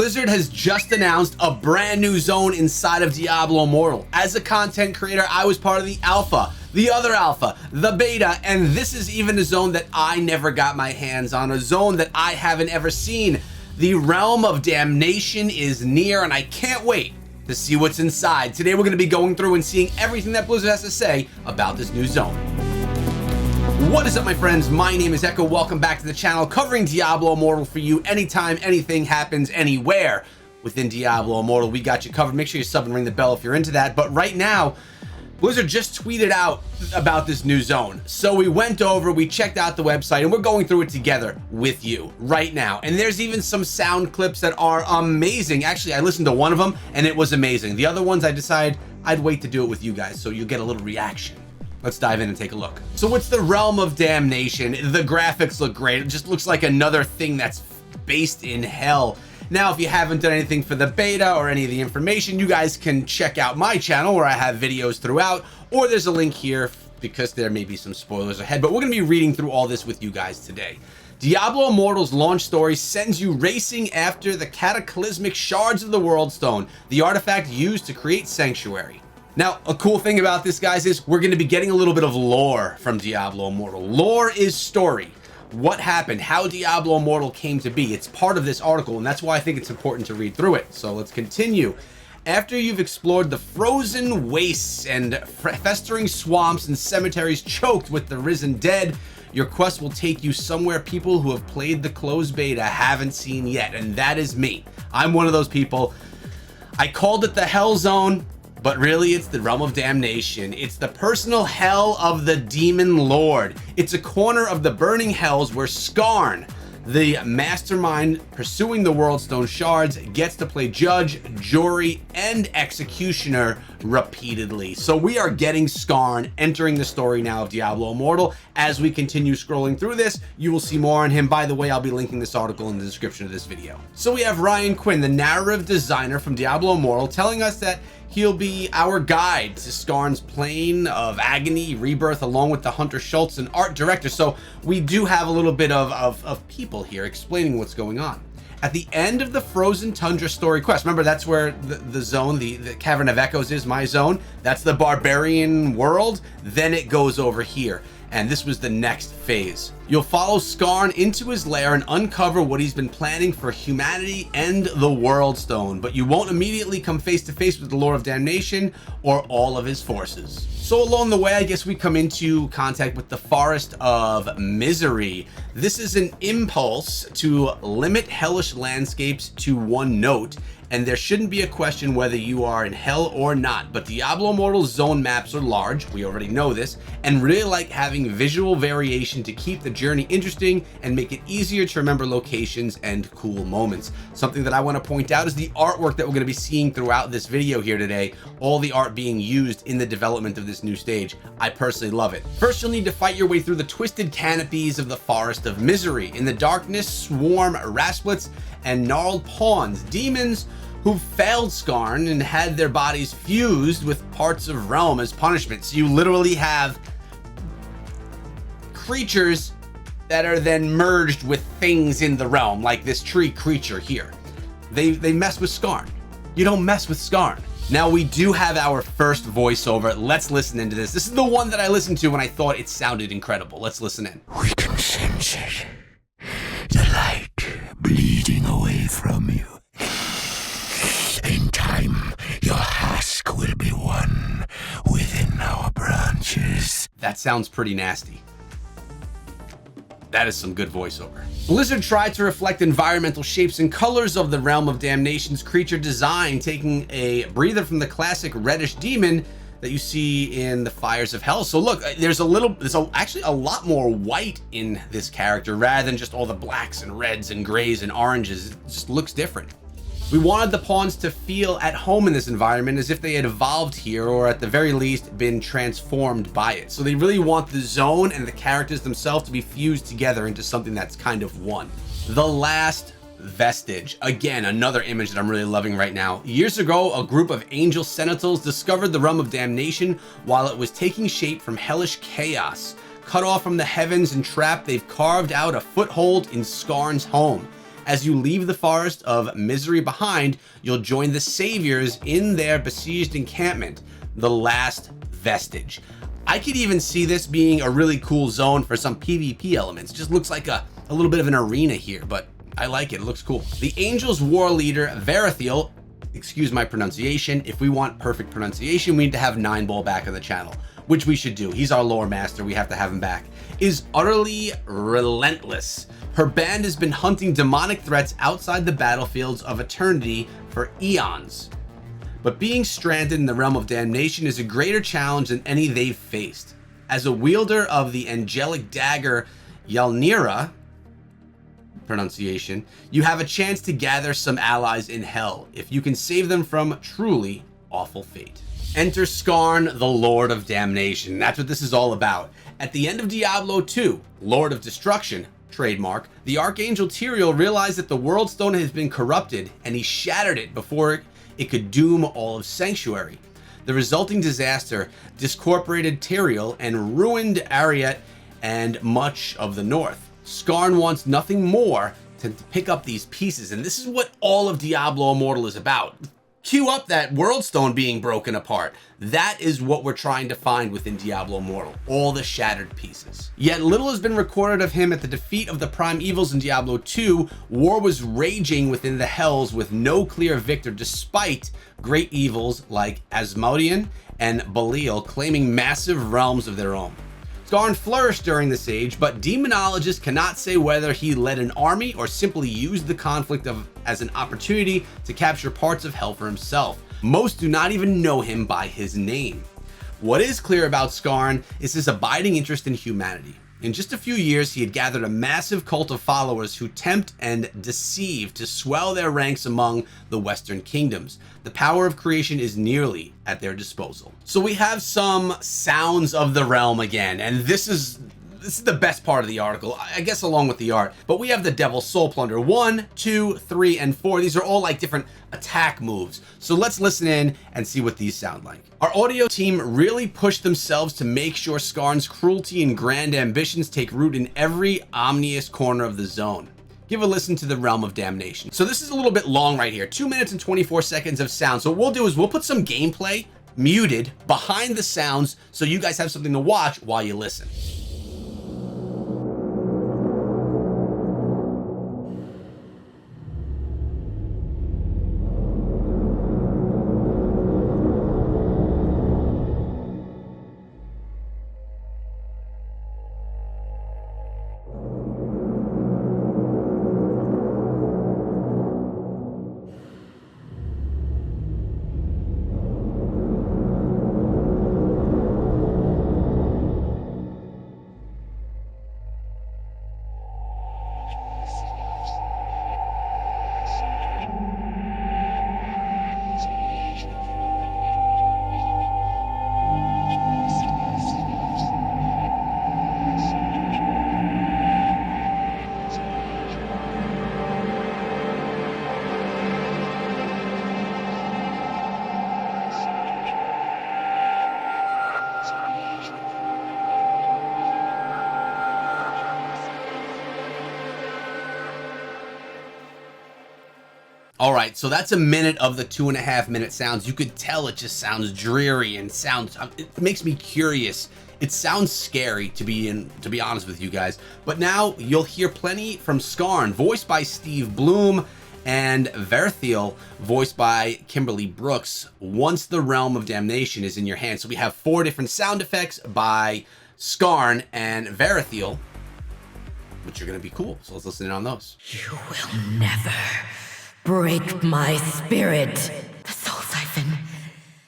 Blizzard has just announced a brand new zone inside of Diablo Immortal. As a content creator, I was part of the alpha, the other alpha, the beta, and this is even a zone that I never got my hands on, a zone that I haven't ever seen. The realm of Damnation is near, and I can't wait to see what's inside. Today we're going to be going through and seeing everything that Blizzard has to say about this new zone. What is up, my friends? My name is Echo. Welcome back to the channel, covering Diablo Immortal for you anytime anything happens anywhere within Diablo Immortal. We got you covered. Make sure you sub and ring the bell if you're into that. But right now, Blizzard just tweeted out about this new zone. So we went over, we checked out the website, and we're going through it together with you right now. And there's even some sound clips that are amazing. Actually, I listened to one of them and it was amazing. The other ones I decided I'd wait to do it with you guys so you'll get a little reaction. Let's dive in and take a look. So it's the realm of Damnation. The graphics look great. It just looks like another thing that's based in hell. Now, if you haven't done anything for the beta or any of the information, you guys can check out my channel where I have videos throughout, or there's a link here because there may be some spoilers ahead, but we're gonna be reading through all this with you guys today. Diablo Immortal's launch story sends you racing after the cataclysmic shards of the World Stone, the artifact used to create Sanctuary. Now, a cool thing about this, guys, is we're going to be getting a little bit of lore from Diablo Immortal. Lore is story. What happened, how Diablo Immortal came to be. It's part of this article, and that's why I think it's important to read through it. So let's continue. After you've explored the frozen wastes and festering swamps and cemeteries choked with the risen dead, your quest will take you somewhere people who have played the closed beta haven't seen yet, and that is me. I'm one of those people. I called it the Hell Zone, but really it's the realm of Damnation. It's the personal hell of the Demon Lord. It's a corner of the burning hells where Skarn, the mastermind pursuing the World Stone shards, gets to play judge, jury, and executioner repeatedly. So we are getting Skarn entering the story now of Diablo Immortal. As we continue scrolling through this, you will see more on him. By the way, I'll be linking this article in the description of this video. So we have Ryan Quinn, the narrative designer from Diablo Immortal, telling us that he'll be our guide to Skarn's plane of agony, rebirth, along with the Hunter Schultz and art director. So we do have a little bit of people here explaining what's going on. At the end of the Frozen Tundra story quest, remember that's where the zone, the Cavern of Echoes is, my zone. That's the barbarian world. Then it goes over here. And this was the next phase. You'll follow Skarn into his lair and uncover what he's been planning for humanity and the World Stone, but you won't immediately come face to face with the Lord of Damnation or all of his forces. So along the way, I guess we come into contact with the Forest of Misery. This is an impulse to limit hellish landscapes to one note, and there shouldn't be a question whether you are in hell or not, but Diablo Immortal's zone maps are large, we already know this, and really like having visual variation to keep the journey interesting and make it easier to remember locations and cool moments. Something that I want to point out is the artwork that we're going to be seeing throughout this video here today, all the art being used in the development of this new stage. I personally love it. First, you'll need to fight your way through the twisted canopies of the Forest of Misery. In the darkness swarm rasplets and gnarled pawns, demons who failed Skarn and had their bodies fused with parts of realm as punishment. So you literally have creatures that are then merged with things in the realm, like this tree creature here. They mess with Skarn. You don't mess with Skarn. Now we do have our first voiceover. Let's listen into this. This is the one that I listened to when I thought it sounded incredible. Let's listen in. We can sense it. The light bleeding away from you. In time, your husk will be one within our branches. That sounds pretty nasty. That is some good voiceover. Blizzard tried to reflect environmental shapes and colors of the realm of Damnation's creature design, taking a breather from the classic reddish demon that you see in the Fires of Hell. So look, there's actually a lot more white in this character rather than just all the blacks and reds and grays and oranges. It just looks different. We wanted the pawns to feel at home in this environment, as if they had evolved here, or at the very least been transformed by it. So they really want the zone and the characters themselves to be fused together into something that's kind of one. The Last Vestige. Again, another image that I'm really loving right now. Years ago, a group of angel sentinels discovered the realm of Damnation while it was taking shape from hellish chaos. Cut off from the heavens and trapped, they've carved out a foothold in Skarn's home. As you leave the Forest of Misery behind, you'll join the Saviors in their besieged encampment, the Last Vestige. I could even see this being a really cool zone for some PvP elements. Just looks like a little bit of an arena here, but I like it. It looks cool. The Angels' war leader, Verithiel, excuse my pronunciation. If we want perfect pronunciation, we need to have 9ball back on the channel, which we should do. He's our lore master. We have to have him back. Is utterly relentless. Her band has been hunting demonic threats outside the battlefields of eternity for eons. But being stranded in the realm of damnation is a greater challenge than any they've faced. As a wielder of the angelic dagger Yalnira, pronunciation, you have a chance to gather some allies in hell if you can save them from truly awful fate. Enter Skarn, the Lord of Damnation. That's what this is all about. At the end of Diablo 2, Lord of Destruction, trademark, the Archangel Tyrael realized that the World Stone has been corrupted, and he shattered it before it could doom all of Sanctuary. The resulting disaster discorporated Tyrael and ruined Ariat and much of the north. Skarn wants nothing more than to pick up these pieces, and this is what all of Diablo Immortal is about. Cue up that World Stone being broken apart. That is what we're trying to find within Diablo Immortal, all the shattered pieces. Yet little has been recorded of him at the defeat of the Prime Evils in Diablo 2. War was raging within the Hells with no clear victor, despite great evils like Asmodean and Belial claiming massive realms of their own. Skarn flourished during this age, but demonologists cannot say whether he led an army or simply used the conflict as an opportunity to capture parts of hell for himself. Most do not even know him by his name. What is clear about Skarn is his abiding interest in humanity. In just a few years, he had gathered a massive cult of followers who tempt and deceive to swell their ranks among the Western kingdoms. The power of creation is nearly at their disposal. So we have some sounds of the realm again, and this is the best part of the article, I guess, along with the art. But we have the Devil's Soul Plunder 1, 2, 3, and 4. These are all like different attack moves. So let's listen in and see what these sound like. Our audio team really pushed themselves to make sure Skarn's cruelty and grand ambitions take root in every ominous corner of the zone. Give a listen to the Realm of Damnation. So this is a little bit long right here, 2 minutes and 24 seconds of sound. So what we'll do is we'll put some gameplay muted behind the sounds so you guys have something to watch while you listen. All right, so that's a minute of the 2.5 minute sounds. You could tell it just sounds dreary and it makes me curious. It sounds scary to be honest with you guys. But now you'll hear plenty from Skarn, voiced by Steve Bloom, and Verithiel, voiced by Kimberly Brooks, once the Realm of Damnation is in your hands. So we have 4 different sound effects by Skarn and Verithiel, which are gonna be cool. So let's listen in on those. You will never break my spirit. The soul siphon.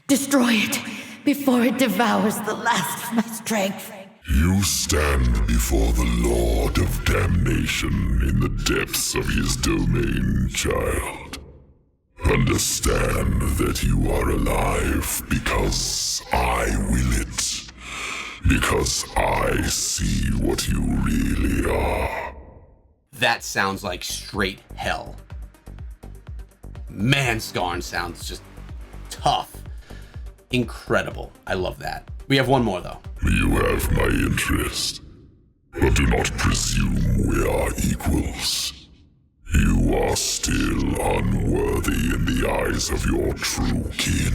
Destroy it before it devours the last of my strength. You stand before the Lord of Damnation in the depths of his domain, child. Understand that you are alive because I will it. Because I see what you really are. That sounds like straight hell. Man, Skarn sounds just tough. Incredible. I love that. We have one more though. You have my interest, but do not presume we are equals. You are still unworthy in the eyes of your true kin.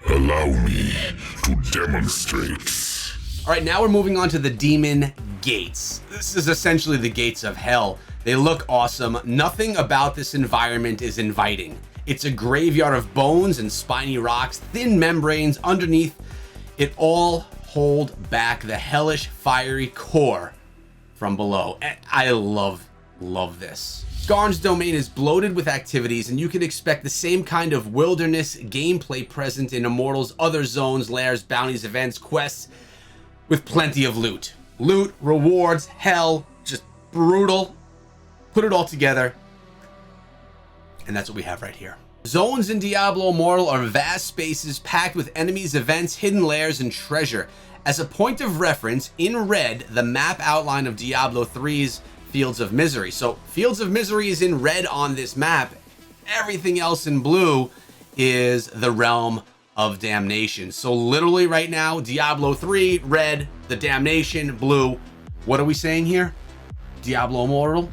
Allow me to demonstrate. All right, now we're moving on to the demon gates. This is essentially the gates of hell. They look awesome. Nothing about this environment is inviting. It's a graveyard of bones and spiny rocks, thin membranes underneath. It all hold back the hellish fiery core from below. And I love this. Skarn's domain is bloated with activities, and you can expect the same kind of wilderness gameplay present in Immortal's other zones, lairs, bounties, events, quests, with plenty of loot. Loot, rewards, hell, just brutal. Put it all together, and that's what we have right here. Zones in Diablo Immortal are vast spaces packed with enemies, events, hidden lairs, and treasure. As a point of reference, in red, the map outline of Diablo 3's Fields of Misery. So Fields of Misery is in red on this map. Everything else in blue is the realm of Damnation. So literally right now, Diablo 3, red, the Damnation, blue. What are we saying here? Diablo Immortal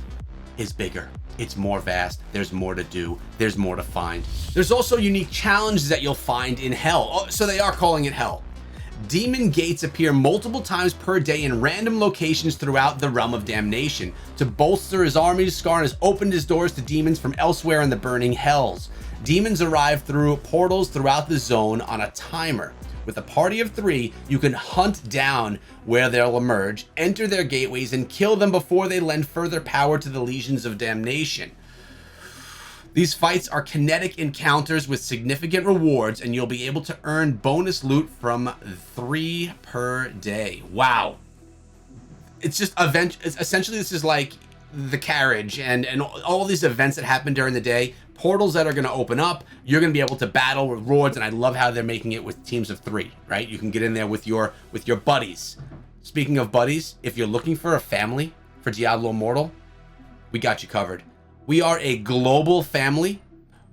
is bigger. It's more vast. There's more to do. There's more to find. There's also unique challenges that you'll find in hell. Oh, so they are calling it hell. Demon gates appear multiple times per day in random locations throughout the realm of Damnation. To bolster his armies, Skarn has opened his doors to demons from elsewhere in the burning hells. Demons arrive through portals throughout the zone on a timer. With a party of 3, you can hunt down where they'll emerge, enter their gateways, and kill them before they lend further power to the legions of Damnation. These fights are kinetic encounters with significant rewards, and you'll be able to earn bonus loot from 3 per day. Wow. It's just essentially this is like the carriage and all these events that happen during the day, portals that are going to open up. You're going to be able to battle rewards, and I love how they're making it with teams of 3, right? You can get in there with your buddies. Speaking of buddies, if you're looking for a family for Diablo Immortal, we got you covered. We are a global family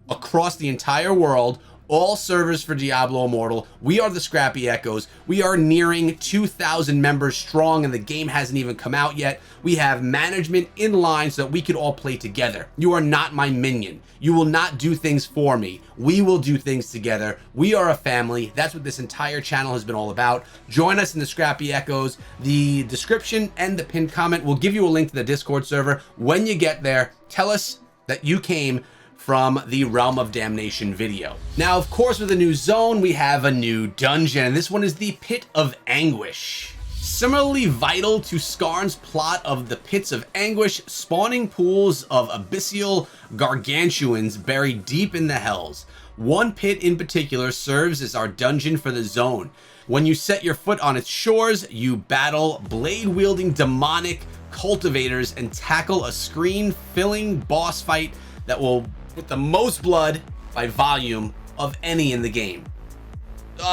across the entire world, all servers for Diablo Immortal. We are the Scrappy Echoes. We are nearing 2,000 members strong, and the game hasn't even come out yet. We have management in line so that we can all play together. You are not my minion. You will not do things for me. We will do things together. We are a family. That's what this entire channel has been all about. Join us in the Scrappy Echoes. The description and the pinned comment will give you a link to the Discord server. When you get there, tell us that you came from the Realm of Damnation video. Now, of course, with a new zone, we have a new dungeon. This one is the Pit of Anguish. Similarly vital to Skarn's plot of the Pits of Anguish, spawning pools of abyssal gargantuans buried deep in the hells. One pit in particular serves as our dungeon for the zone. When you set your foot on its shores, you battle blade-wielding demonic cultivators and tackle a screen-filling boss fight that will put the most blood by volume of any in the game.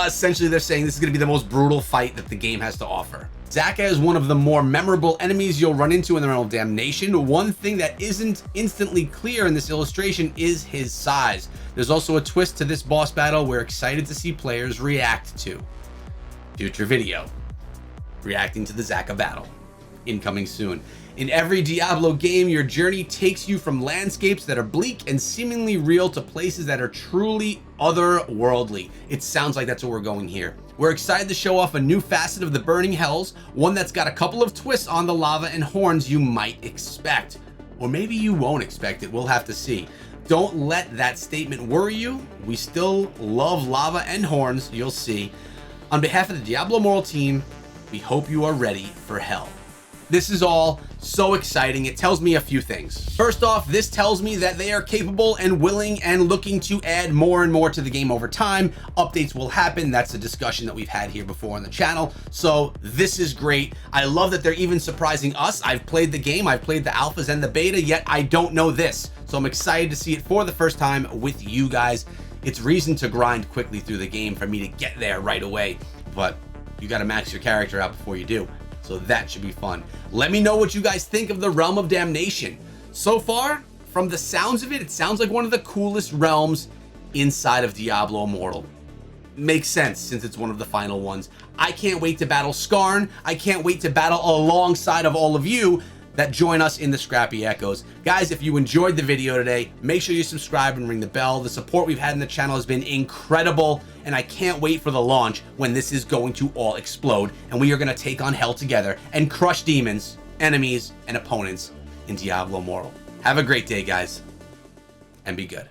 Essentially, they're saying this is going to be the most brutal fight that the game has to offer. Zaka is one of the more memorable enemies you'll run into in the Realm of Damnation. One thing that isn't instantly clear in this illustration is his size. There's also a twist to this boss battle we're excited to see players react to. Future video. Reacting to the Zaka battle. Incoming soon. In every Diablo game, your journey takes you from landscapes that are bleak and seemingly real to places that are truly otherworldly. It sounds like that's where we're going here. We're excited to show off a new facet of the Burning Hells, one that's got a couple of twists on the lava and horns you might expect. Or maybe you won't expect it, we'll have to see. Don't let that statement worry you. We still love lava and horns, you'll see. On behalf of the Diablo Immortal team, we hope you are ready for hell. This is all so exciting. It tells me a few things. First off, this tells me that they are capable and willing and looking to add more and more to the game over time. Updates will happen. That's a discussion that we've had here before on the channel. So this is great. I love that they're even surprising us. I've played the game. I've played the alphas and the beta, yet I don't know this. So I'm excited to see it for the first time with you guys. It's reason to grind quickly through the game for me to get there right away. But you got to max your character out before you do. So that should be fun. Let me know what you guys think of the Realm of Damnation. So far, from the sounds of it, it sounds like one of the coolest realms inside of Diablo Immortal. Makes sense since it's one of the final ones. I can't wait to battle Skarn. I can't wait to battle alongside of all of you. that join us in the Scrappy Echoes. Guys, if you enjoyed the video today, make sure you subscribe and ring the bell. The support we've had in the channel has been incredible, and I can't wait for the launch when this is going to all explode, and we are going to take on hell together and crush demons, enemies, and opponents in Diablo Immortal. Have a great day, guys, and be good.